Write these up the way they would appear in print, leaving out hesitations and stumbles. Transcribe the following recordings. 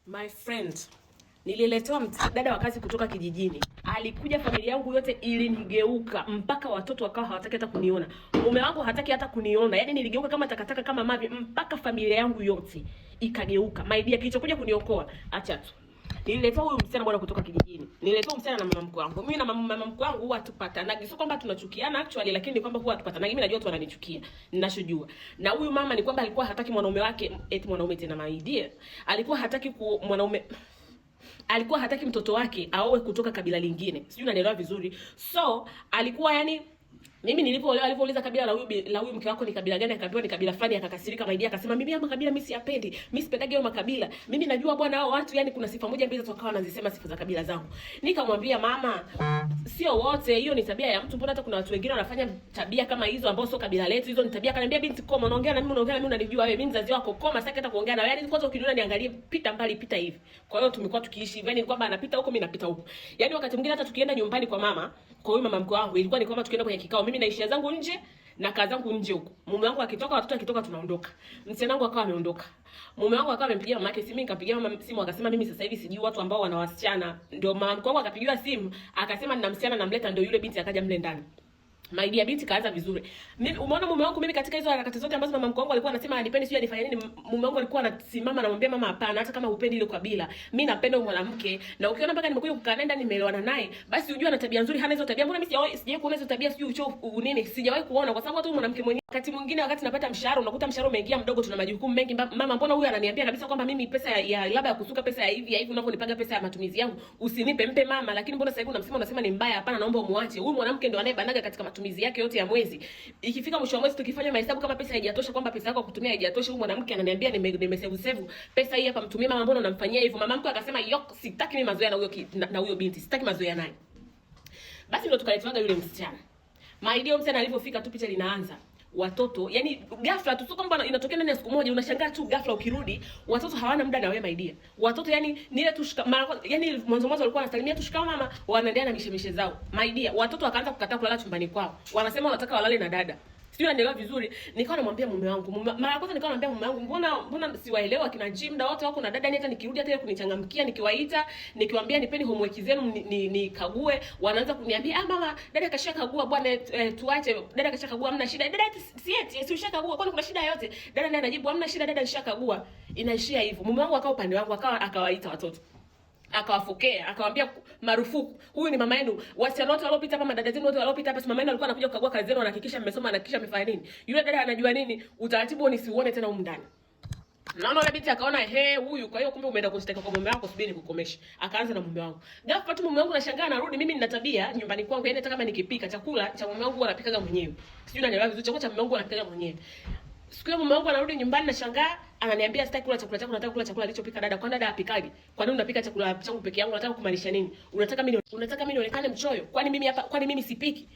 My friend, nililetewa dada wa kazi kutoka kijijini. Alikuja, familia yangu yote ilinigeuka, mpaka watoto wakawa hawataki hata kuniona. Mume wangu hataki hata kuniona. Yaani niligeuka kama takataka, kama mavi, mpaka familia yangu yote ikageuka. My dear, kilichokuja kuniokoa, acha tu. Nililetewa huyu msichana bwana kutoka kijijini. Nililetewa msichana na mama mkwe wangu. Mimi na mama mkwe wangu huwa tupatana. Sio kwamba tunachukiana actually, lakini ni kwamba huwa tupatana. Mimi najua watu wananichukia. Ninashojua. Na huyu mama ni kwamba alikuwa hataki mwanaume wake, eti mwanaume tena, my dear. Alikuwa hataki alikuwa hataki mtoto wake aoe kutoka kabila lingine. Sijui unanielewa vizuri. So, alikuwa yani mimi nilipoolewa, alipouliza kabila la huyu mke wako ni kabila gani, akaambiwa ni kabila fulani, akakasirika maidia, akasema mimi ama kabila mimi siyapendi. Mimi sipendagi hayo makabila. Mimi najua bwana hao watu yani kuna sifa moja mbili tukawa wanazisema sifa za kabila zangu. Nikamwambia mama, sio wote, hiyo ni tabia ya mtu. Mbona hata kuna watu wengine wanafanya tabia kama hizo ambao sio kabila letu. Hizo ni tabia. Akaniambia binti, koma, unaongea na mimi unanijua wewe, mimi mzazi wako, koma, sitaki hata kuongea na wewe. Yani kwanza ukiniona niangalie, pita mbali, pita hivi. Kwa hiyo tumekuwa tukiishi hivi, yani kwamba anapita huko, mimi napita huko. Yani wakati mwingine hata tukienda nyumbani kwa mama, kwa huyu mama mkwe wangu, ilikuwa ni kwamba tukienda kwenye kikao, mimi naishia zangu nje na kazi zangu nje huko. Mume wangu akitoka, watoto akitoka, tunaondoka. Msichana wangu akawa ameondoka. Mume wangu akawa amempigia mama yake simu, nikapigia mama simu, akasema mimi sasa hivi sijui watu ambao wana wasichana. Ndio mama wangu akapigiwa simu, akasema nina msichana namleta, ndio yule binti akaja mle ndani. My dear, binti kaanza vizuri. Mimi umeona mume wangu, mimi katika hizo harakati zote ambazo mama wangu alikuwa anasema anipendi, sio anifanya nini, mume wangu alikuwa anasimama na kumwambia mama, hapana, hata kama hupendi ile kabila, mimi napenda mwanamke. Na ukiona mpaka nimekuja kukaa naye ndani, nimeelewana naye, basi unajua ana tabia nzuri, hana hizo tabia. Mbona mimi sijawahi kuona hizo tabia, sijui uchovu nini, sijawahi kuona, kwa sababu hata mwanamke mwenyewe wakati mwingine, wakati napata mshahara, unakuta mshahara umeingia mdogo, tuna majukumu mengi. Mama, mbona huyu ananiambia kabisa kwamba mimi pesa ya labda ya kusuka, pesa ya hivi unavyonipaga pesa ya matumizi yangu usinipe, mpe mama. Lakini mbona sasa hivi unasema ni mbaya? Hapana, naomba umuache. Huyu mwanamke ndo anayebanaga katika matumizi yake yote ya mwezi. Ikifika mwisho wa mwezi, tukifanya mahesabu, kama pesa haijatosha, kwamba pesa yako kutumia haijatosha, huyu mwanamke ananiambia nimesave pesa hii hapa, mtumie mama, mbona unamfanyia hivyo? Mama mkwe akasema sitaki mimi mazoea na huyo binti, sitaki mazoea naye. Basi ndo tukaletewaga yule msichana. My dear, msichana alipofika tu picha linaanza. Watoto, yani ghafla tu, sio kwamba inatokea ndani ya siku moja, unashangaa tu ghafla ukirudi, watoto hawana muda na wewe my dear. Watoto yani ni ile tu yani mwanzo walikuwa wanasalimia tu shikao mama, wanaendelea na mishemishe zao. My dear, watoto wakaanza kukataa kulala chumbani kwao. Wanasema wanataka walale na dada. Sio, unaelewa vizuri. Nikawa namwambia mume wangu, mara ya kwanza nikawa namwambia mume wangu, mbona siwaelewa kina Jim da wote wako na dada, ni hata nikirudi hata ile kunichangamkia, nikiwaita, nikiwaambia nipeni homework zenu nikague, wanaanza kuniambia mama, dada kashakagua bwana, tuache, dada kashakagua, hamna shida. Dada si ushakagua, kwani kuna shida yote? Dada naye anajibu hamna shida, dada nishakagua. Inaishia hivyo. Mume wangu akawa upande wangu, akawaita watoto, akawafokea, akamwambia marufuku, huyu ni mama yenu, wasichana wote waliopita hapa, madada zenu wote waliopita hapa, mama yenu alikuwa anakuja kukagua kazi zenu, anahakikisha mmesoma, anahakikisha mmefanya nini. Yule dada anajua nini, utaratibu nisiuone tena huko ndani. Naona yule binti akaona huyu, kwa hiyo kumbe umeenda kushtaki kwa mume wako, subiri nikukomeshe. Akaanza na mume wangu. Ghafla tu mume wangu nashangaa anarudi, mimi nina tabia nyumbani kwangu, yani hata kama nikipika chakula cha mume wangu anapikaga mwenyewe. Sijui unanielewa vizuri, chakula cha mume wangu anapikaga mwenyewe. Siku hiyo mume wangu anarudi nyumbani, nashangaa ananiambia sitaki kula chakula chako, nataka kula chakula alichopika dada. Kwa dada apikaje? Kwa nini unapika chakula changu peke yangu? Unataka kumaanisha nini? Unataka mimi nionekane mchoyo? Kwani mimi sipiki?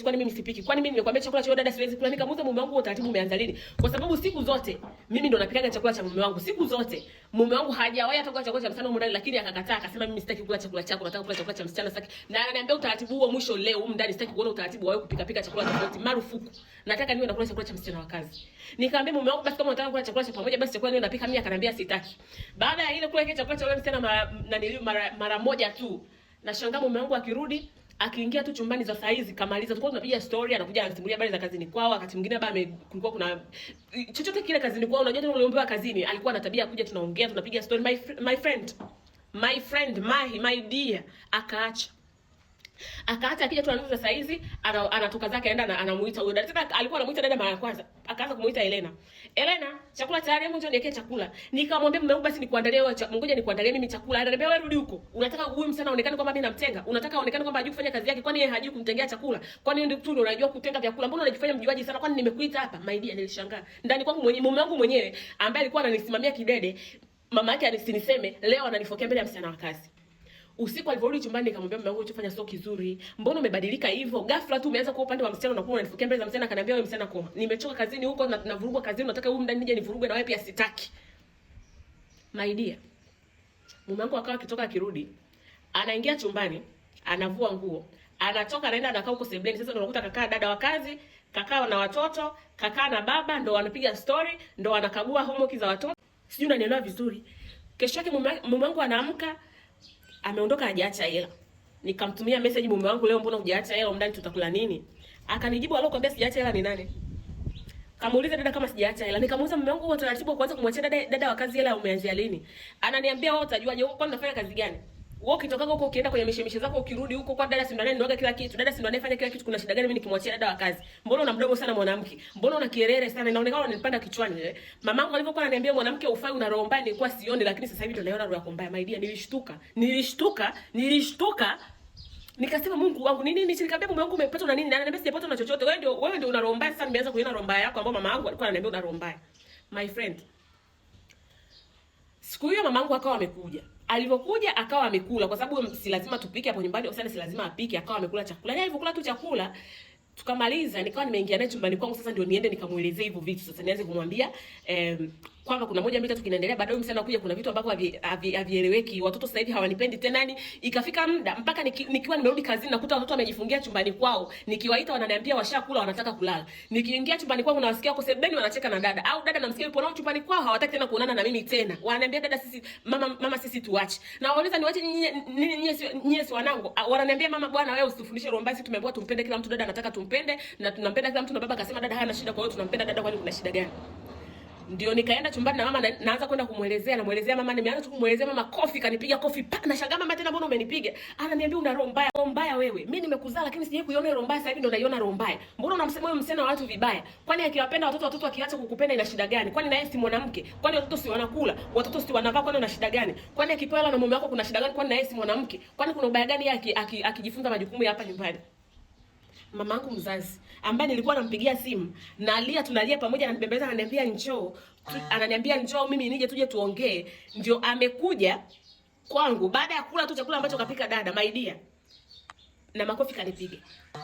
Kwani mimi sipiki? Kwani mimi nimekwambia chakula cha dada siwezi kula? Nikamuuliza mume wangu, utaratibu umeanza lini? Kwa sababu siku zote mimi ndo napikaga chakula cha mume wangu. Siku zote mume wangu hajawahi hata kula chakula cha msichana huko ndani, lakini akakataa, akasema mimi sitaki kula chakula chako, nataka kula chakula cha msichana sitaki. Na ananiambia utaratibu huo mwisho leo huko ndani, sitaki kuona utaratibu wa wewe kupika chakula tofauti, marufuku. Nataka niwe nakula chakula cha msichana wa kazi. Nikamwambia mume wangu, basi kama unataka kula chakula cha pamoja, basi chakula niwe napika mimi. Akaniambia sitaki. Baada ya ile kula kile chakula cha yule msichana mara moja tu, nashangaa mume wangu akirudi, akiingia tu chumbani za saa hizi kamaliza, tulikuwa tunapiga story, anakuja anasimulia habari za kazini kwao. Wakati mwingine baba kulikuwa kuna chochote kile kazini kwao, unajua tena uliombewa kazini, alikuwa na tabia kuja, tunaongea, tunapiga story. My dear, akaacha akija tu anaanza saa hizi, anatoka zake aenda anamuita huyo dada. Tena alikuwa anamuita dada mara ya kwanza, akaanza kumuita Elena, chakula tayari, hebu njoo niwekee chakula. Nikamwambia mume wangu, basi nikuandalie wewe, ngoja nikuandalie mimi chakula. Ananiambia wewe rudi huko, unataka huyu msichana aonekane kwamba mimi namtenga? Unataka aonekane kwamba hajui kufanya kazi yake? Kwani yeye hajui kumtengea chakula? Kwani ndio tu unajua kutenga vyakula? Mbona unajifanya mjuaji sana? Kwani nimekuita hapa? My dear, nilishangaa ndani kwangu mwenyewe, mume wangu mwenyewe ambaye alikuwa ananisimamia kidede, mama yake aniniseme, leo ananifokea mbele ya msichana wa kazi. Usiku alivyorudi chumbani, nikamwambia mume wangu, uchofanya sio kizuri. Mbona umebadilika hivyo? Ghafla tu umeanza kwa upande wa msichana, unakuwa unanifukia mbele za msichana. Akaniambia wewe msichana, koma. Nimechoka kazini huko na navurugwa kazini, nataka huyu ndani nije nivurugwe na wewe pia, sitaki. My dear, mume wangu akawa akitoka, akirudi, anaingia chumbani, anavua nguo, anatoka anaenda anakaa huko sebleni. Sasa ndo unakuta kakaa dada wa kazi, kakaa na watoto, kakaa na baba, ndo wanapiga story, ndo wanakagua homework za watoto. Sijui unanielewa vizuri. Kesho yake mume wangu anaamka ameondoka hajaacha hela. Nikamtumia message mume wangu, leo mbona hujaacha hela, ndani tutakula nini? Akanijibu aliyokuambia sijaacha hela ni nani? Kamuuliza dada kama sijaacha hela. Nikamuuliza mume wangu, utaratibu wa kuanza kumwachia dada wa kazi hela umeanzia lini? Ananiambia wewe utajuaje huko kwani unafanya kazi gani? Wewe ukitoka huko ukienda kwenye mishemishe zako ukirudi huko kwa dada si ndo anayeniaga kila kitu. Dada si ndo anayefanya kila kitu, kuna shida gani mimi nikimwachia dada wa kazi? Mbona una mdogo sana mwanamke? Mbona una kierere sana? Inaonekana unanipanda kichwani wewe. Mamangu alivyokuwa ananiambia mwanamke ufai una roho mbaya nilikuwa sioni, lakini sasa hivi ndo naona roho yako mbaya. My dear, nilishtuka. Nikasema Mungu wangu ni nini? Nikamwambia mume wangu umepata na nini? Na ananiambia sijapata na chochote. Wewe ndio una roho mbaya sana. Nimeanza kuiona roho mbaya yako ambayo mama yangu alikuwa ananiambia una roho mbaya. My friend. Siku hiyo mama yangu akawa amekuja. Alivyokuja akawa amekula kwa sababu si lazima tupike hapo nyumbani, usani si lazima apike, akawa amekula chakula. Yeye alivyokula tu chakula tukamaliza, nikawa nimeingia naye chumbani kwangu. Sasa ndio niende nikamuelezea hivyo vitu. Sasa nianze kumwambia kwamba kuna moja mbili tatu kinaendelea, baadaye msana kuja kuna vitu ambavyo havieleweki, watoto sasa hivi hawanipendi tena. Yani ikafika muda mpaka nikiwa nimerudi kazini nakuta watoto wamejifungia chumbani kwao, nikiwaita wananiambia washakula, wanataka kulala. Nikiingia chumbani kwangu nawasikia kwa sebeni wanacheka na dada, au dada namsikia yupo nao chumbani kwao, hawataki tena kuonana na mimi tena. Wananiambia dada sisi mama sisi tuache. Na wauliza niwache nyinyi si wanangu. Wananiambia mama bwana wewe usitufundishe roho mbaya, sisi tumeambiwa tumpende kila mtu, dada anataka tumpende na tunampenda kila mtu, na baba akasema dada hana shida, kwa hiyo tunampenda dada, kwani kuna shida gani? Ndio nikaenda chumbani na mama naanza kwenda namuelezea mama, nimeanza tu kumuelezea mama, kofi kanipiga kofi pa, na shangaa mama tena mbona umenipiga? Ananiambia una roho mbaya wewe. Mimi nimekuzaa lakini sijai kuiona roho mbaya, sasa hivi ndo naiona roho mbaya. Mbona unamsema wewe msema watu vibaya? Kwani akiwapenda watoto akiacha kukupenda ina shida gani? Kwani na yeye si mwanamke? Kwani watoto si wanakula? Watoto si wanavaa, kwani una shida gani? Kwani akipewa na mume wako kuna shida gani? Kwani na yeye si mwanamke? Kwani kuna ubaya gani yeye akijifunza majukumu ya hapa nyumbani? Mamangu mzazi ambaye nilikuwa nampigia simu nalia, tunalia pamoja, ananibembeleza, ananiambia njoo mimi nije tuje tuongee. Ndio amekuja kwangu baada ya kula tu chakula ambacho kapika dada, my dear, na makofi kanipiga.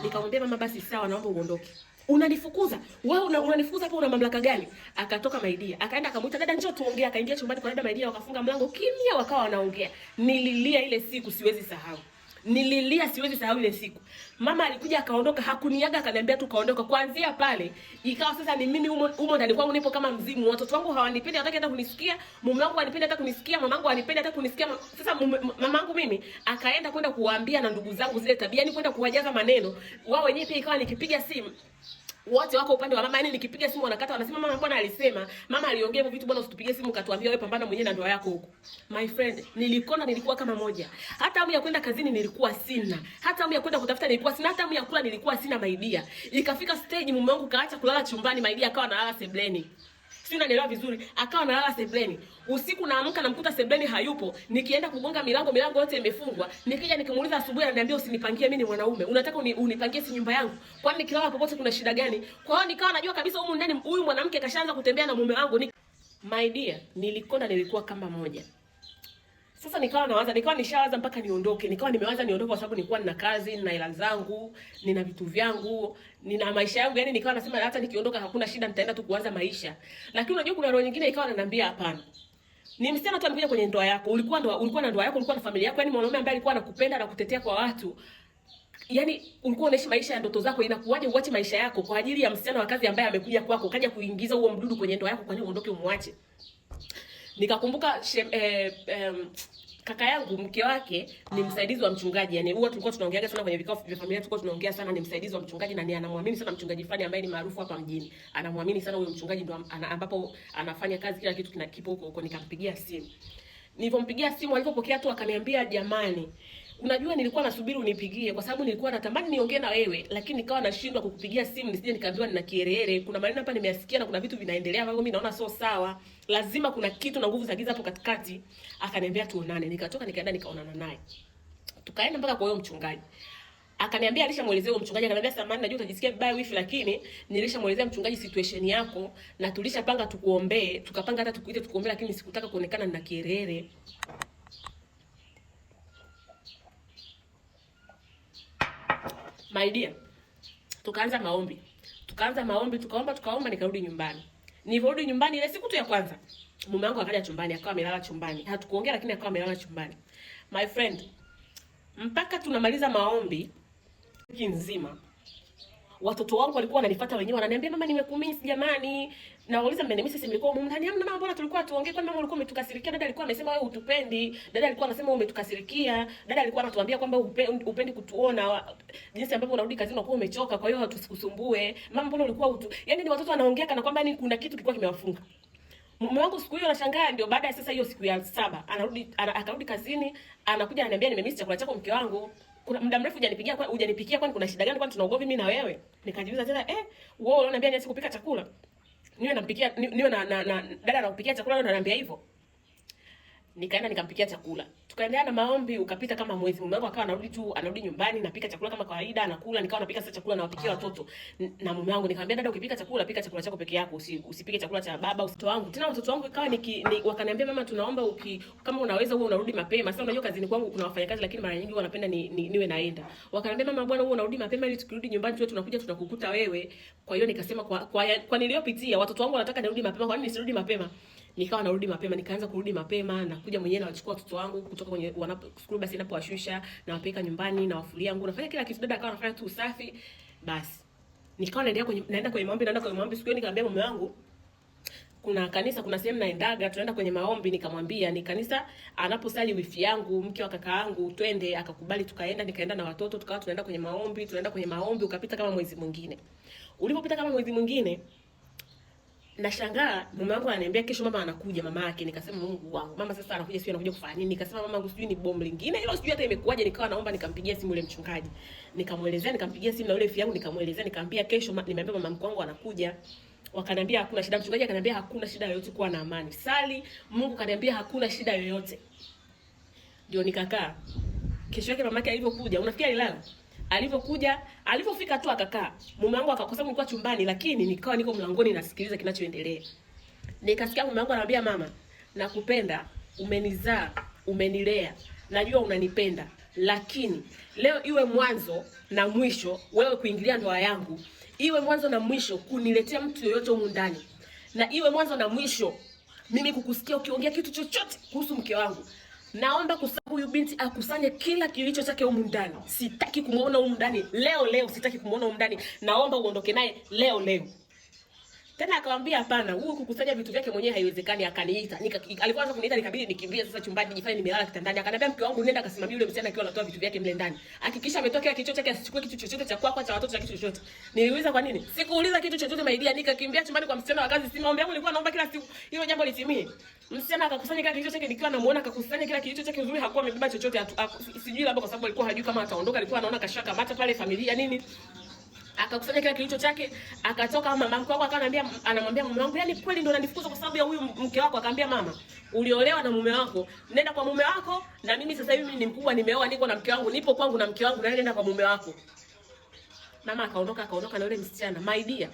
Nikamwambia mama basi sawa, naomba uondoke. Unanifukuza wewe, unanifukuza hapo, una mamlaka gani? Akatoka my dear, akaenda akamuita dada njoo tuongee. Akaingia chumbani kwa dada my dear, wakafunga mlango kimya, wakawa wanaongea. Nililia ile siku, siwezi sahau ile siku. Mama alikuja akaondoka, hakuniaga, akaniambia tu kaondoka. Kuanzia pale ikawa sasa ni mimi humo ndani kwangu nipo kama mzimu. Watoto wangu hawanipendi, hataki hata kunisikia. Mume wangu hanipendi hata kunisikia, mamangu hanipendi hata kunisikia. Sasa mamangu mimi akaenda kwenda kuwaambia na ndugu zangu zile tabia, yani kwenda kuwajaza maneno. Wao wenyewe pia ikawa nikipiga simu wote wako upande wa mama, yani nikipiga simu wanakata, wanasema mama mbona alisema, mama aliongea hivyo vitu, bwana usitupige simu katuambia wewe pambana mwenyewe na ndoa yako huko. My friend, nilikuwa kama moja. Hata hamu ya kwenda kazini nilikuwa sina. Hata hamu ya kwenda kutafuta nilikuwa sina. Hata hamu ya kula nilikuwa sina, my dear. Ikafika stage mume wangu kaacha kulala chumbani, my dear, akawa analala sebleni. Sio, unanielewa vizuri? Akawa analala sebleni. Usiku naamka namkuta sebleni hayupo. Nikienda kugonga milango yote imefungwa. Nikija nikimuuliza asubuhi ananiambia usinipangie, mimi ni mwanaume. Unataka unipangie si nyumba yangu? Kwani nikilala popote kuna shida gani? Kwa hiyo nikawa najua kabisa huyu ndani huyu mwanamke kashaanza kutembea na mume wangu. My dear, nilikuwa kama moja. Sasa nikawa nishawaza mpaka niondoke. Nikawa nimewaza niondoke kwa sababu nilikuwa nina kazi, nina hela zangu, nina vitu vyangu, nina maisha yangu. Yani nikawa nasema hata nikiondoka hakuna shida, nitaenda tu kuanza maisha. Lakini unajua kuna roho nyingine ikawa ananiambia hapana. Ni msichana tu amekuja kwenye ndoa yako. Ulikuwa na ndoa yako, ulikuwa na familia yako. Yani mwanaume ambaye alikuwa anakupenda na kutetea kwa watu. Yani ulikuwa unaishi maisha ya ndoto zako, inakuwaje uache maisha yako kwa ajili ya msichana wa kazi ambaye amekuja kwako, kaja kuingiza huo mdudu kwenye ndoa yako, kwa nini uondoke umwache? Nikakumbuka kaka yangu mke wake ni msaidizi wa mchungaji. Yani huwa tulikuwa tunaongeaga sana kwenye vikao vya familia, tulikuwa tunaongea sana, ni msaidizi wa mchungaji na ni anamwamini sana mchungaji fulani ambaye ni maarufu hapa mjini. Anamwamini sana huyo mchungaji, ndo ambapo anafanya kazi, kila kitu kipo huko. Nikampigia simu. Nilipompigia simu alipopokea tu akaniambia jamani, unajua nilikuwa nasubiri unipigie kwa sababu nilikuwa natamani niongee na wewe, lakini nikawa nashindwa kukupigia simu nisije nikaambiwa nina kierere. Kuna maneno hapa nimeyasikia na kuna vitu vinaendelea ambavyo mimi naona sio sawa. Lazima kuna kitu na nguvu za giza hapo katikati. Akaniambia tuonane. Nikatoka nikaenda nikaonana naye. Tukaenda mpaka kwa huyo mchungaji. Akaniambia alishamuelezea huyo mchungaji, akaniambia samahani, najua utajisikia vibaya wifi, lakini nilishamuelezea mchungaji situation yako na tulishapanga tukuombee, tukapanga hata tukuite tukuombee, lakini sikutaka kuonekana nina kierere. My dear, tukaanza maombi, tukaomba, nikarudi nyumbani. Nilirudi nyumbani ile siku tu ya kwanza, mume wangu akaja chumbani, akawa amelala chumbani. Hatukuongea lakini akawa amelala chumbani. My friend, mpaka tunamaliza maombi wiki nzima, watoto wangu walikuwa wananifuata wenyewe, wananiambia mama, nimekumiss jamani. Na wauliza mmenimiss, sisi mlikuwa huko ndani. Hamna mama, mbona tulikuwa tuongee? Kwani mama ulikuwa umetukasirikia? Dada alikuwa amesema wewe utupendi. Dada alikuwa anasema wewe umetukasirikia. Dada alikuwa anatuambia kwamba upendi kutuona jinsi ambavyo unarudi kazini unakuwa umechoka, kwa hiyo hatukusumbue. Mama, mbona ulikuwa yaani ni watoto wanaongea kana kwamba ni kuna kitu kilikuwa kimewafunga. Mume wangu siku hiyo anashangaa, ndio baada ya sasa hiyo siku ya 7 akarudi kazini, anakuja ananiambia nimemiss chakula chako mke wangu. Kuna muda mrefu hujanipikia, kwani kuna shida gani? Kwani tuna ugomvi mimi na wewe? Nikajiuliza tena, wewe unaniambia niache kupika chakula? Niwe na dada anakupikia chakula, na ananiambia hivyo. Nikaenda nikampikia chakula. Tukaendelea na maombi, ukapita kama mwezi. Mume wangu akawa anarudi nyumbani, napika chakula kama kawaida, anakula. Nikawa napika sasa chakula na wapikia watoto. Na mume wangu nikamwambia, dada, ukipika chakula pika chakula chako peke yako, usipike chakula cha baba watoto wangu. Tena watoto wangu ikawa wakaniambia, mama, tunaomba kama unaweza uwe unarudi mapema. Sasa unajua kazini kwangu kuna wafanyakazi, lakini mara nyingi wanapenda niwe naenda. Wakaniambia, mama bwana, uwe unarudi mapema ili tukirudi nyumbani tuwe tunakuja tunakukuta wewe. Kwa hiyo nikasema kwa niliyopitia, watoto wangu wanataka nirudi mapema, kwa nini nisirudi mapema? Nikawa narudi mapema, nikaanza kurudi mapema, nakuja mwenyewe na wachukua watoto wangu kutoka kwenye school basi inapowashusha, na wapeleka nyumbani, na wafulia nguo, nafanya kila kitu. Dada akawa anafanya tu usafi. Basi nikawa naenda kwenye maombi. Siku hiyo nikamwambia mume wangu, kuna kanisa, kuna sehemu naendaga, tunaenda kwenye maombi. Nikamwambia ni kanisa anaposali wifi yangu, mke wa kaka yangu, twende. Akakubali, tukaenda. Nikaenda na watoto, tukawa tunaenda kwenye maombi. Ukapita kama mwezi mwingine. Ulipopita kama mwezi mwingine, nashangaa mume wangu ananiambia kesho mama anakuja, mama yake. Nikasema Mungu wangu, mama sasa anakuja, sio anakuja kufanya nini? Nikasema mama yangu sijui ni bomu lingine hilo, sijui hata imekuaje. Nikawa naomba, nikampigia simu yule mchungaji, nikamwelezea, nikampigia simu na yule rafiki yangu, nikamwelezea, nikamwambia kesho nimeambia mama mkwe wangu anakuja. Wakaniambia hakuna shida. Mchungaji akaniambia hakuna shida yoyote, kuwa na amani, sali. Mungu kaniambia hakuna shida yoyote. Ndio nikakaa. Kesho yake mama yake alivyokuja, unafikiri alilala? Alipofika tu akakaa. Mume wangu akakosa, nilikuwa chumbani, lakini nikawa niko mlangoni nasikiliza kinachoendelea. Nikasikia mume wangu anambia, mama, nakupenda, umenizaa, umenilea, najua unanipenda, lakini leo iwe mwanzo na mwisho wewe kuingilia ndoa yangu. Iwe mwanzo na mwisho kuniletea mtu yoyote humu ndani. Na iwe mwanzo na mwisho mimi kukusikia ukiongea kitu chochote kuhusu mke wangu. Naomba huyu binti akusanye kila kilicho chake humu ndani. Sitaki kumuona humu ndani. Leo sitaki kumuona humu ndani. Naomba uondoke naye leo. Tena akamwambia hapana, huyu kukusanya vitu vyake mwenyewe haiwezekani. Akaniita. Alipoanza kuniita nikabidi nikimbie sasa chumbani, nijifanye nimelala kitandani. Akaniambia, mke wangu, nenda kasimamia yule msichana akiwa anatoa vitu vyake mle ndani. Hakikisha ametoa kila kitu chake, asichukue kitu chochote cha kwako, cha watoto, cha kitu chochote. Niliuliza kwa nini? Sikuuliza kitu chochote maidia, nikakimbia chumbani kwa msichana wa kazi. Si maombi yangu nilikuwa naomba kila siku hilo jambo litimie. Msichana akakusanya kila kitu chake, nikiwa namuona akakusanya kila kitu chake. Uzuri hakuwa amebeba chochote, sijui labda kwa sababu alikuwa hajui kama ataondoka, alikuwa anaona kashaka mata pale familia nini. Akakusanya kila kilicho chake, akatoka. Mama mkwe wako anamwambia mume wangu, yani kweli ndio unanifukuza kwa sababu ya huyu mke wako? Akamwambia, mama, uliolewa na mume wako, nenda kwa mume wako, na mimi sasa hivi ni mkubwa, nimeoa, niko na mke wangu, nipo kwangu na mke wangu, na nenda kwa mume wako. Mama akaondoka na yule msichana. My dear,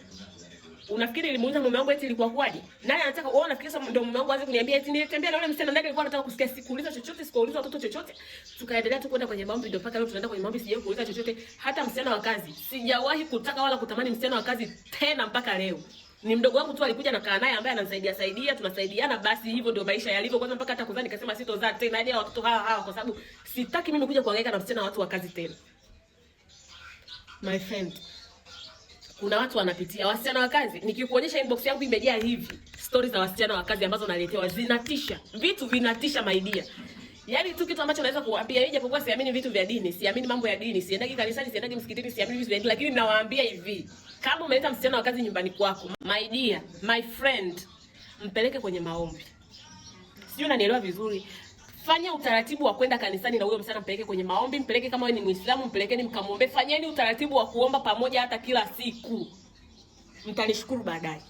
unafikiri nilimuuliza mume wangu eti ilikuwa kwaje? Naye anataka unafikiri sasa ndio mume wangu aanze kuniambia eti nilitembea na yule msichana? Ndani alikuwa anataka kusikia, sikuuliza chochote, sikuuliza watoto chochote. Tukaendelea tu kwenda kwenye maombi, ndio mpaka leo tunaenda kwenye maombi, sijawahi kuuliza chochote. Hata msichana wa kazi sijawahi kutaka wala kutamani msichana wa kazi tena mpaka leo. Ni mdogo wangu tu alikuja nakaa naye ambaye ananisaidia, tunasaidiana, basi hivyo ndio maisha yalivyo. Kwanza mpaka hata kuzani nikasema sitozaa tena hadi watoto hawa kwa sababu sitaki mimi kuja kuhangaika na msichana wa watu wa kazi tena. My friend, kuna watu wanapitia wasichana wa kazi. Nikikuonyesha inbox yangu imejaa hivi stories za wasichana wa kazi ambazo naletewa, zinatisha. Vitu vinatisha my dear. Yaani tu kitu ambacho naweza kuwaambia, yeye japokuwa siamini vitu vya dini, siamini mambo ya dini, siendagi kanisani, siendagi msikitini, siamini vitu vya dini, lakini ninawaambia hivi, kama umeleta msichana wa kazi nyumbani kwako, my dear, my friend, mpeleke kwenye maombi. Sio, unanielewa vizuri? Fanya utaratibu wa kwenda kanisani na huyo msichana, mpeleke kwenye maombi, mpeleke kama wewe ni Muislamu, mpelekeni mkamwombe. Fanyeni utaratibu wa kuomba pamoja hata kila siku. Mtanishukuru baadaye.